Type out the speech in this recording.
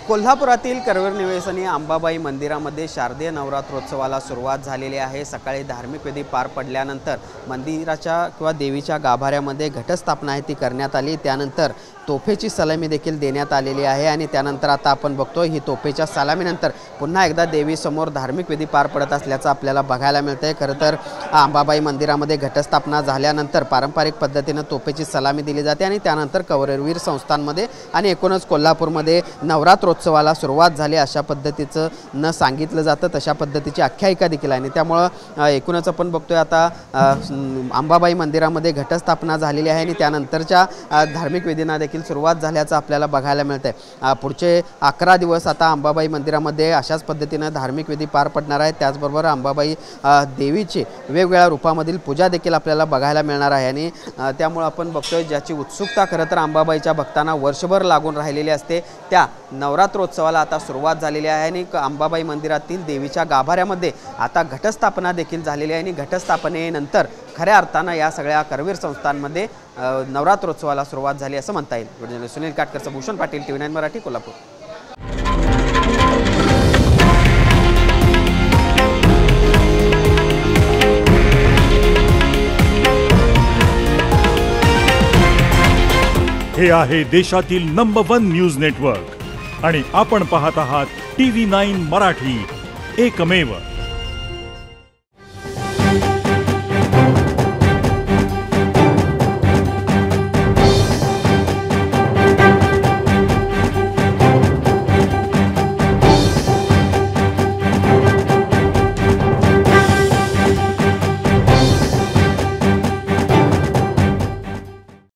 कोल्हापुरातील करवीर निवासिनी अंबाबाई मंदिरामध्ये शारदीय नवरात्रोत्सवाला सुरुवात झालेली आहे। सकाळी धार्मिक विधी पार पडल्यानंतर मंदिराच्या किंवा देवीच्या गाभाऱ्यामध्ये घटस्थापना आहे ती करण्यात आली। त्यानंतर तोफेची सलामी देखील देण्यात आलेली आहे आणि त्यानंतर आता आपण बघतोय ही तोफेच्या सलामीनंतर पुन्हा एकदा देवी समोर धार्मिक विधी पार पडत असल्याचं आपल्याला बघायला मिळतंय। खरं तर अंबाबाई मंदिरामध्ये घटस्थापना झाल्यानंतर पारंपरिक पद्धतीने तोफेची सलामी दिली जाते आणि त्यानंतर करवीर संस्थांमध्ये आणि एकूणच कोल्हापूरमध्ये नवरात्रोत्सवाला सुरुवात झाली अशा पद्धतीचं न सांगितलं जातं, तशा पद्धतीची आख्यायिका देखील आहे। त्यामुळं एकूणच आपण बघतोय आता अंबाबाई मंदिरामध्ये घटस्थापना झालेली आहे आणि त्यानंतरच्या धार्मिक विधींना देखील सुरुवात झाल्याचं आपल्याला बघायला मिळतंय। पुढचे 11 दिवस आता अंबाबाई मंदिरामध्ये अशाच पद्धतीने धार्मिक विधी पार पडणार आहेत। त्याचबरोबर अंबाबाई देवीची वेगवेगळ्या रूपामधील पूजा देखील आपल्याला बघायला मिळणार आहे आणि त्यामुळे आपण बघतोय ज्याची उत्सुकता खरं तर अंबाबाईच्या भक्तांना वर्षभर लागून राहिलेली असते त्या नवरात्रोत्सवाला आता सुरुवात झालेली आहे आणि अंबाबाई मंदिरातील देवीच्या गाभाऱ्यामध्ये आता घटस्थापना देखील झालेली आहे आणि घटस्थापनेनंतर खऱ्या अर्थानं या सगळ्या करवीर संस्थांमध्ये नवरात्रोत्सवाला सुरुवात झाली असं म्हणता येईल। सुनील काटकर, भूषण पाटील, TV9 मराठी, कोल्हापूर। हे आहे देशातील नंबर 1 न्यूज नेटवर्क आणि आपण पाहत आहात TV9 मराठी, एकमेव।